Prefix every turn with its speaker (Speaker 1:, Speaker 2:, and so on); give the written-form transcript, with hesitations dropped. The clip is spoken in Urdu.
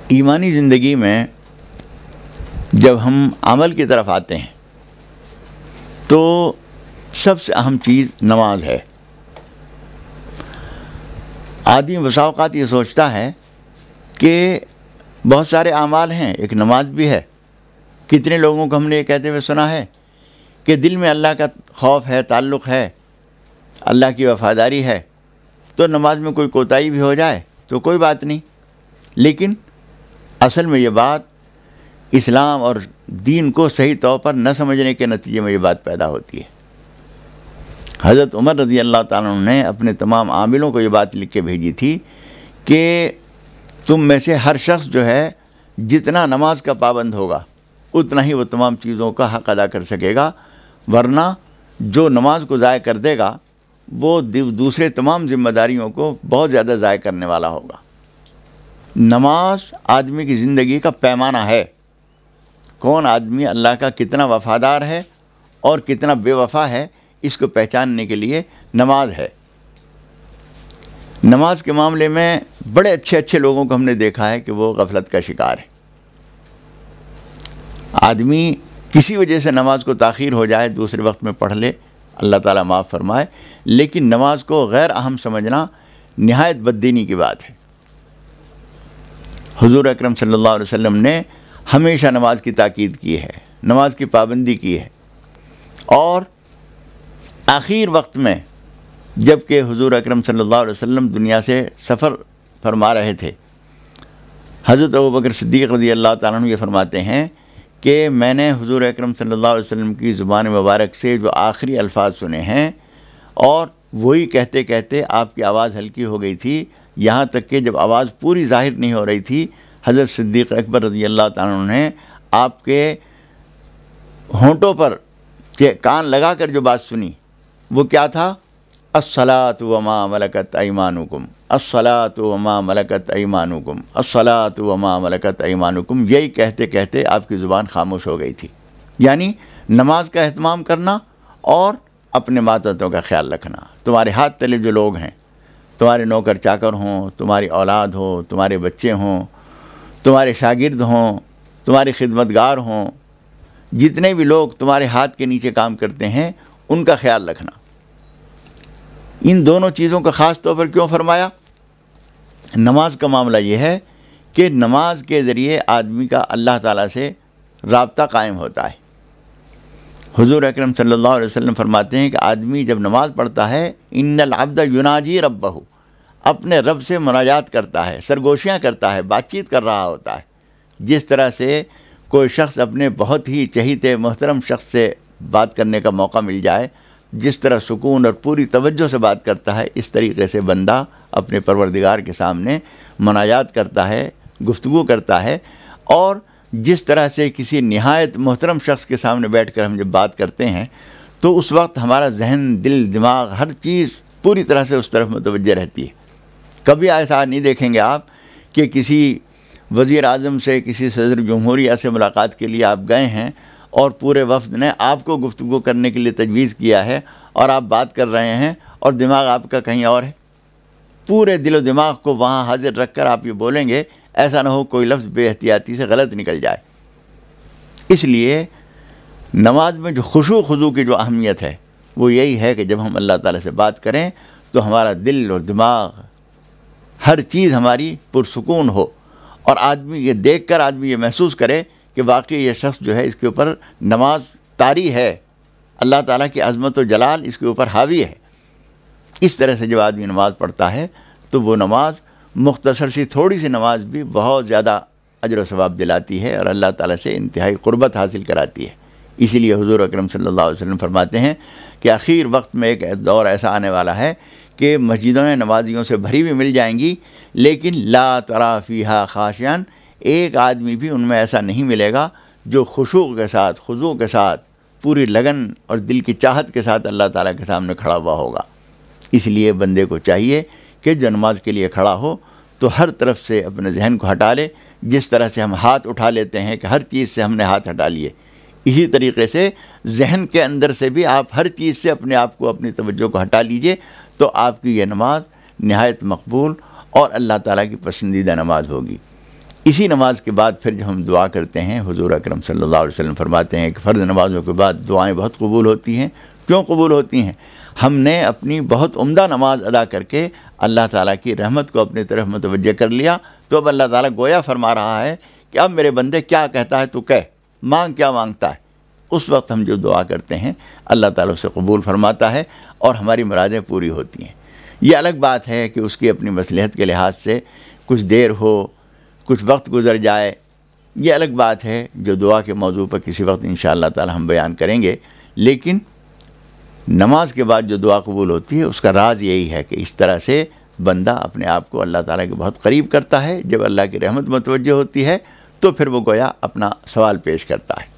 Speaker 1: ایمانی زندگی میں جب ہم عمل کی طرف آتے ہیں تو سب سے اہم چیز نماز ہے۔ آدمی بسا اوقات یہ سوچتا ہے کہ بہت سارے اعمال ہیں، ایک نماز بھی ہے۔ کتنے لوگوں کو ہم نے یہ کہتے ہوئے سنا ہے کہ دل میں اللہ کا خوف ہے، تعلق ہے، اللہ کی وفاداری ہے، تو نماز میں کوئی کوتاہی بھی ہو جائے تو کوئی بات نہیں۔ لیکن اصل میں یہ بات اسلام اور دین کو صحیح طور پر نہ سمجھنے کے نتیجے میں یہ بات پیدا ہوتی ہے۔ حضرت عمر رضی اللہ تعالیٰ عنہ نے اپنے تمام عاملوں کو یہ بات لکھ کے بھیجی تھی کہ تم میں سے ہر شخص جو ہے جتنا نماز کا پابند ہوگا اتنا ہی وہ تمام چیزوں کا حق ادا کر سکے گا، ورنہ جو نماز کو ضائع کر دے گا وہ دوسرے تمام ذمہ داریوں کو بہت زیادہ ضائع کرنے والا ہوگا۔ نماز آدمی کی زندگی کا پیمانہ ہے، کون آدمی اللہ کا کتنا وفادار ہے اور کتنا بے وفا ہے اس کو پہچاننے کے لیے نماز ہے۔ نماز کے معاملے میں بڑے اچھے لوگوں کو ہم نے دیکھا ہے کہ وہ غفلت کا شکار ہے۔ آدمی کسی وجہ سے نماز کو تاخیر ہو جائے، دوسرے وقت میں پڑھ لے، اللہ تعالیٰ معاف فرمائے، لیکن نماز کو غیر اہم سمجھنا نہایت بددینی کی بات ہے۔ حضور اکرم صلی اللہ علیہ وسلم نے ہمیشہ نماز کی تاکید کی ہے، نماز کی پابندی کی ہے، اور آخر وقت میں جب کہ حضور اکرم صلی اللہ علیہ وسلم دنیا سے سفر فرما رہے تھے، حضرت ابوبکر صدیق رضی اللہ تعالیٰ عنہ یہ فرماتے ہیں کہ میں نے حضور اکرم صلی اللہ علیہ وسلم کی زبان مبارک سے جو آخری الفاظ سنے ہیں، اور وہی کہتے کہتے آپ کی آواز ہلکی ہو گئی تھی، یہاں تک کہ جب آواز پوری ظاہر نہیں ہو رہی تھی، حضرت صدیق اکبر رضی اللہ تعالیٰ عنہ نے آپ کے ہونٹوں پر کان لگا کر جو بات سنی وہ کیا تھا؟ الصلاۃ وما ملکت ایمانکم، الصلاۃ وما ملکت ایمانکم، الصلاۃ وما ملکت ایمانکم، یہی کہتے کہتے آپ کی زبان خاموش ہو گئی تھی۔ یعنی نماز کا اہتمام کرنا اور اپنے ماتحتوں کا خیال رکھنا۔ تمہارے ہاتھ تلے جو لوگ ہیں، تمہارے نوکر چاکر ہوں، تمہاری اولاد ہو، تمہارے بچے ہوں، تمہارے شاگرد ہوں، تمہارے خدمتگار ہوں، جتنے بھی لوگ تمہارے ہاتھ کے نیچے کام کرتے ہیں ان کا خیال رکھنا۔ ان دونوں چیزوں کا خاص طور پر کیوں فرمایا؟ نماز کا معاملہ یہ ہے کہ نماز کے ذریعے آدمی کا اللہ تعالیٰ سے رابطہ قائم ہوتا ہے۔ حضور اکرم صلی اللہ علیہ وسلم فرماتے ہیں کہ آدمی جب نماز پڑھتا ہے، ان العبد یناجی ربہ، اپنے رب سے مناجات کرتا ہے، سرگوشیاں کرتا ہے، بات چیت کر رہا ہوتا ہے۔ جس طرح سے کوئی شخص اپنے بہت ہی چہیتے محترم شخص سے بات کرنے کا موقع مل جائے، جس طرح سکون اور پوری توجہ سے بات کرتا ہے، اس طریقے سے بندہ اپنے پروردگار کے سامنے مناجات کرتا ہے، گفتگو کرتا ہے۔ اور جس طرح سے کسی نہایت محترم شخص کے سامنے بیٹھ کر ہم جب بات کرتے ہیں تو اس وقت ہمارا ذہن، دل، دماغ، ہر چیز پوری طرح سے اس طرف متوجہ رہتی ہے۔ کبھی ایسا نہیں دیکھیں گے آپ کہ کسی وزیر اعظم سے، کسی صدر جمہوریہ سے ملاقات کے لیے آپ گئے ہیں اور پورے وفد نے آپ کو گفتگو کرنے کے لیے تجویز کیا ہے اور آپ بات کر رہے ہیں اور دماغ آپ کا کہیں اور ہے۔ پورے دل و دماغ کو وہاں حاضر رکھ کر آپ یہ بولیں گے، ایسا نہ ہو کوئی لفظ بے احتیاطی سے غلط نکل جائے۔ اس لیے نماز میں جو خشوع خضوع کی جو اہمیت ہے وہ یہی ہے کہ جب ہم اللہ تعالیٰ سے بات کریں تو ہمارا دل اور دماغ، ہر چیز ہماری پرسکون ہو، اور آدمی یہ دیکھ کر آدمی یہ محسوس کرے کہ واقعی یہ شخص جو ہے اس کے اوپر نماز طاری ہے، اللہ تعالیٰ کی عظمت و جلال اس کے اوپر حاوی ہے۔ اس طرح سے جب آدمی نماز پڑھتا ہے تو وہ نماز، مختصر سی تھوڑی سی نماز بھی بہت زیادہ اجر و ثواب دلاتی ہے اور اللہ تعالیٰ سے انتہائی قربت حاصل کراتی ہے۔ اسی لیے حضور اکرم صلی اللہ علیہ وسلم فرماتے ہیں کہ آخر وقت میں ایک دور ایسا آنے والا ہے کہ مسجدوں میں نمازیوں سے بھری ہوئی مل جائیں گی، لیکن لا تری فیہا خاشعا، ایک آدمی بھی ان میں ایسا نہیں ملے گا جو خشوع کے ساتھ، خضوع کے ساتھ، پوری لگن اور دل کی چاہت کے ساتھ اللہ تعالیٰ کے سامنے کھڑا ہوا ہوگا۔ اس لیے بندے کو چاہیے کہ جو نماز کے لیے کھڑا ہو تو ہر طرف سے اپنے ذہن کو ہٹا لے، جس طرح سے ہم ہاتھ اٹھا لیتے ہیں کہ ہر چیز سے ہم نے ہاتھ ہٹا لیے، اسی طریقے سے ذہن کے اندر سے بھی آپ ہر چیز سے اپنے آپ کو، اپنی توجہ کو ہٹا لیجئے، تو آپ کی یہ نماز نہایت مقبول اور اللہ تعالیٰ کی پسندیدہ نماز ہوگی۔ اسی نماز کے بعد پھر جب ہم دعا کرتے ہیں، حضور اکرم صلی اللہ علیہ وسلم فرماتے ہیں کہ فرض نمازوں کے بعد دعائیں بہت قبول ہوتی ہیں۔ کیوں قبول ہوتی ہیں؟ ہم نے اپنی بہت عمدہ نماز ادا کر کے اللہ تعالیٰ کی رحمت کو اپنی طرف متوجہ کر لیا، تو اب اللہ تعالیٰ گویا فرما رہا ہے کہ اب میرے بندے کیا کہتا ہے تو کہہ، مانگ کیا مانگتا ہے۔ اس وقت ہم جو دعا کرتے ہیں اللہ تعالیٰ اسے قبول فرماتا ہے اور ہماری مرادیں پوری ہوتی ہیں۔ یہ الگ بات ہے کہ اس کی اپنی مصلحت کے لحاظ سے کچھ دیر ہو، کچھ وقت گزر جائے، یہ الگ بات ہے جو دعا کے موضوع پر کسی وقت انشاءاللہ تعالیٰ ہم بیان کریں گے۔ لیکن نماز کے بعد جو دعا قبول ہوتی ہے اس کا راز یہی ہے کہ اس طرح سے بندہ اپنے آپ کو اللہ تعالیٰ کے بہت قریب کرتا ہے۔ جب اللہ کی رحمت متوجہ ہوتی ہے تو پھر وہ گویا اپنا سوال پیش کرتا ہے۔